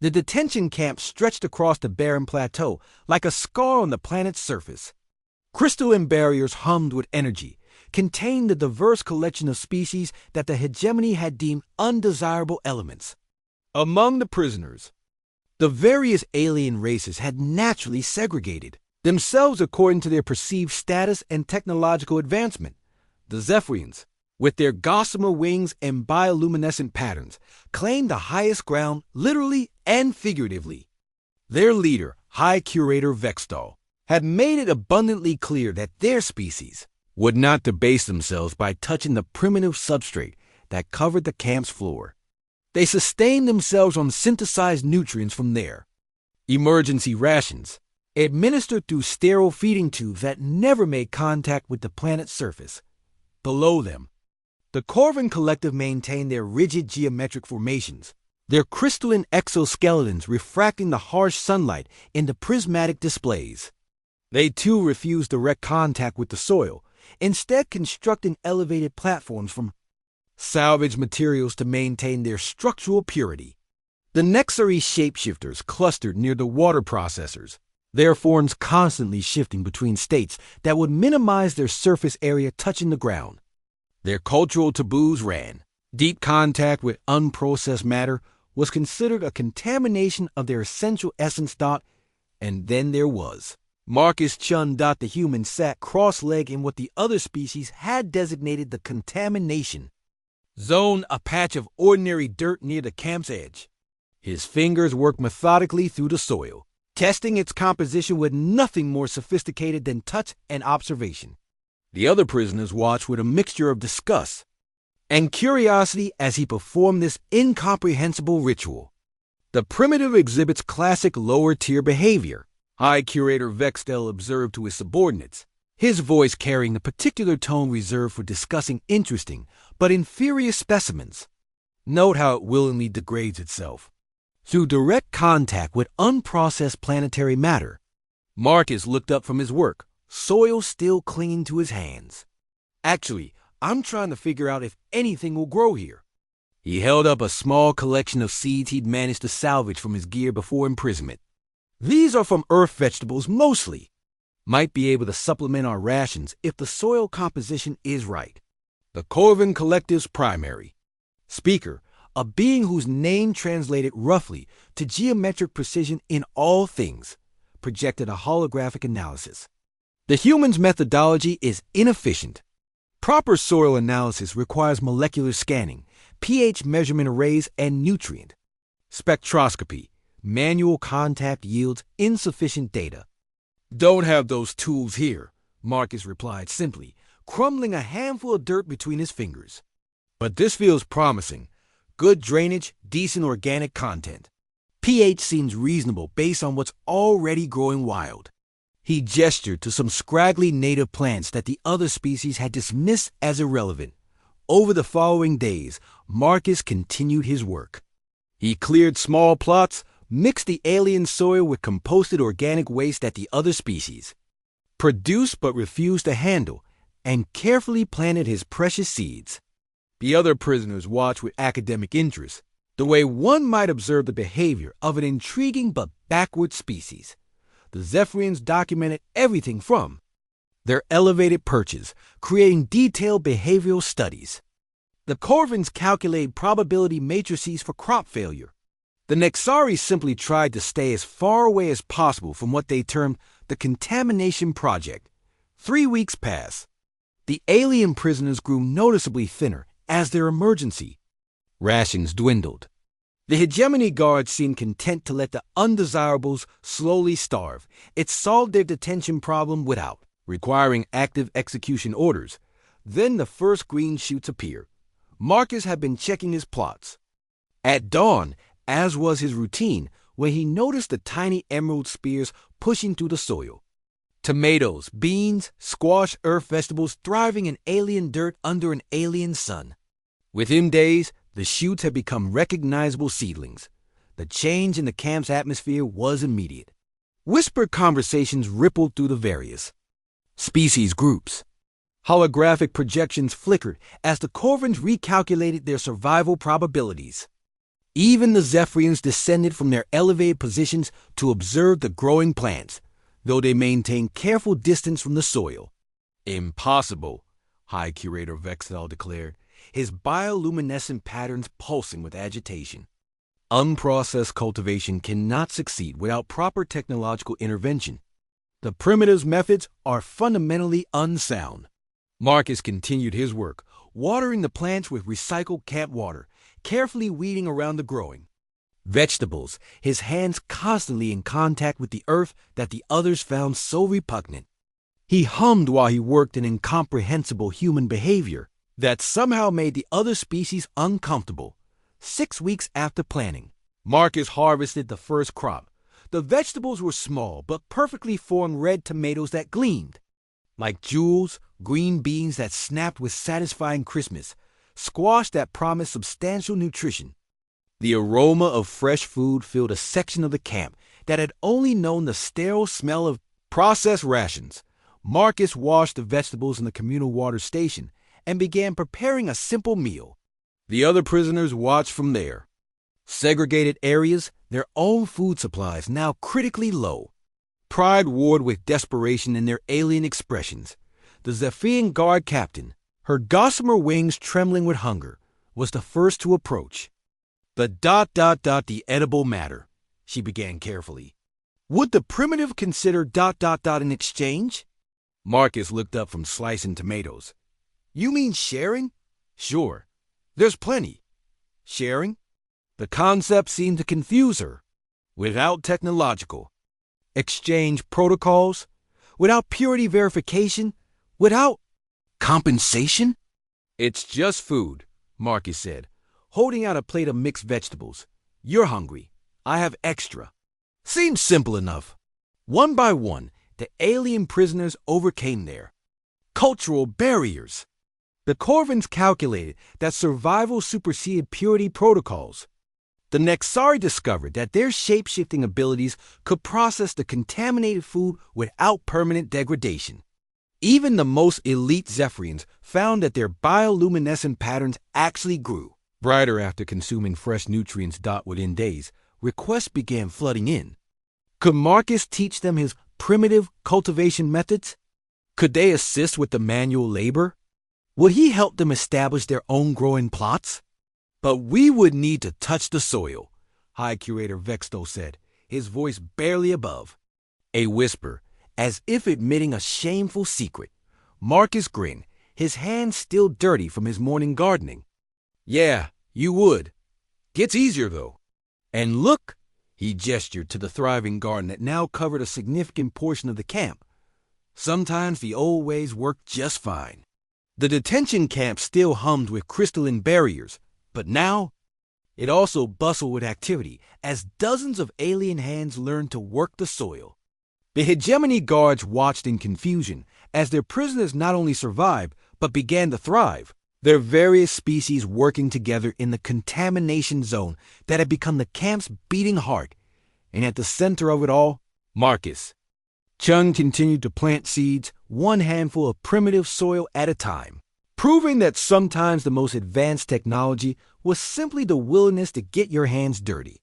The detention camp stretched across the barren plateau like a scar on the planet's surface. Crystalline barriers hummed with energy, contained the diverse collection of species that the hegemony had deemed undesirable elements. Among the prisoners, the various alien races had naturally segregated themselves according to their perceived status and technological advancement. The Zephyrians, with their gossamer wings and bioluminescent patterns, claimed the highest ground literally and figuratively. Their leader, High Curator Vextal, had made it abundantly clear that their species would not debase themselves by touching the primitive substrate that covered the camp's floor. They sustained themselves on synthesized nutrients from there. Emergency rations, administered through sterile feeding tubes that never made contact with the planet's surface. Below them, the Corvin Collective maintained their rigid geometric formations, their crystalline exoskeletons refracting the harsh sunlight into prismatic displays. They too refused direct contact with the soil, instead constructing elevated platforms from salvaged materials to maintain their structural purity. The Nexari shapeshifters clustered near the water processors, their forms constantly shifting between states that would minimize their surface area touching the ground. Their cultural taboos ran. Deep contact with unprocessed matter was considered a contamination of their essential essence. And then there was Marcus Chun. The human sat cross-legged in what the other species had designated the contamination zone, a patch of ordinary dirt near the camp's edge. His fingers worked methodically through the soil, testing its composition with nothing more sophisticated than touch and observation. The other prisoners watched with a mixture of disgust and curiosity as he performed this incomprehensible ritual. The primitive exhibits classic lower-tier behavior, High Curator Vextel observed to his subordinates, his voice carrying the particular tone reserved for discussing interesting but inferior specimens. Note how it willingly degrades itself through direct contact with unprocessed planetary matter. Marcus looked up from his work, soil still clinging to his hands. Actually, I'm trying to figure out if anything will grow here. He held up a small collection of seeds he'd managed to salvage from his gear before imprisonment. These are from earth vegetables mostly. Might be able to supplement our rations if the soil composition is right. The Corvin Collective's primary speaker, a being whose name translated roughly to geometric precision in all things, projected a holographic analysis. The human's methodology is inefficient. Proper soil analysis requires molecular scanning, pH measurement arrays, and nutrient spectroscopy. Manual contact yields insufficient data. Don't have those tools here, Marcus replied simply, crumbling a handful of dirt between his fingers. But this feels promising. Good drainage, decent organic content. pH seems reasonable based on what's already growing wild. He gestured to some scraggly native plants that the other species had dismissed as irrelevant. Over the following days, Marcus continued his work. He cleared small plots, mixed the alien soil with composted organic waste that the other species produced but refused to handle, and carefully planted his precious seeds. The other prisoners watched with academic interest, the way one might observe the behavior of an intriguing but backward species. The Zephyrians documented everything from their elevated perches, creating detailed behavioral studies. The Corvins calculated probability matrices for crop failure. The Nexari simply tried to stay as far away as possible from what they termed the Contamination Project. 3 weeks passed. The alien prisoners grew noticeably thinner as their emergency rations dwindled. The hegemony guards seemed content to let the undesirables slowly starve. It solved their detention problem without requiring active execution orders. Then the first green shoots appeared. Marcus had been checking his plots at dawn, as was his routine, when he noticed the tiny emerald spears pushing through the soil. Tomatoes, beans, squash, earth vegetables thriving in alien dirt under an alien sun. Within days, the shoots had become recognizable seedlings. The change in the camp's atmosphere was immediate. Whispered conversations rippled through the various species groups. Holographic projections flickered as the Corvins recalculated their survival probabilities. Even the Zephyrians descended from their elevated positions to observe the growing plants, though they maintained careful distance from the soil. Impossible, High Curator Vexthal declared, his bioluminescent patterns pulsing with agitation. Unprocessed cultivation cannot succeed without proper technological intervention. The primitives' methods are fundamentally unsound. Marcus continued his work, watering the plants with recycled camp water, carefully weeding around the growing vegetables, his hands constantly in contact with the earth that the others found so repugnant. He hummed while he worked in incomprehensible human behavior that somehow made the other species uncomfortable. 6 weeks after planting, Marcus harvested the first crop. The vegetables were small but perfectly formed red tomatoes that gleamed like jewels, green beans that snapped with satisfying crispness, squash that promised substantial nutrition. The aroma of fresh food filled a section of the camp that had only known the sterile smell of processed rations. Marcus washed the vegetables in the communal water station and began preparing a simple meal. The other prisoners watched from there. Segregated areas, their own food supplies now critically low. Pride warred with desperation in their alien expressions. The Zephyrian guard captain, her gossamer wings trembling with hunger, was the first to approach. The edible matter, she began carefully. Would the primitive consider in exchange? Marcus looked up from slicing tomatoes. You mean sharing? Sure. There's plenty. Sharing? The concept seemed to confuse her. Without technological exchange protocols, without purity verification, without compensation? It's just food, Marcus said, holding out a plate of mixed vegetables. You're hungry. I have extra. Seems simple enough. One by one, the alien prisoners overcame their cultural barriers. The Corvins calculated that survival superseded purity protocols. The Nexari discovered that their shape-shifting abilities could process the contaminated food without permanent degradation. Even the most elite Zephyrians found that their bioluminescent patterns actually grew brighter after consuming fresh nutrients. Within days, requests began flooding in. Could Marcus teach them his primitive cultivation methods? Could they assist with the manual labor? Would he help them establish their own growing plots? But we would need to touch the soil, High Curator Vexthal said, his voice barely above a whisper, as if admitting a shameful secret. Marcus grinned, his hands still dirty from his morning gardening. Yeah, you would. Gets easier, though. And look, he gestured to the thriving garden that now covered a significant portion of the camp. Sometimes the old ways worked just fine. The detention camp still hummed with crystalline barriers, but now it also bustled with activity as dozens of alien hands learned to work the soil. The hegemony guards watched in confusion as their prisoners not only survived but began to thrive, their various species working together in the contamination zone that had become the camp's beating heart. And at the center of it all, Marcus. Chung continued to plant seeds, one handful of primitive soil at a time, proving that sometimes the most advanced technology was simply the willingness to get your hands dirty.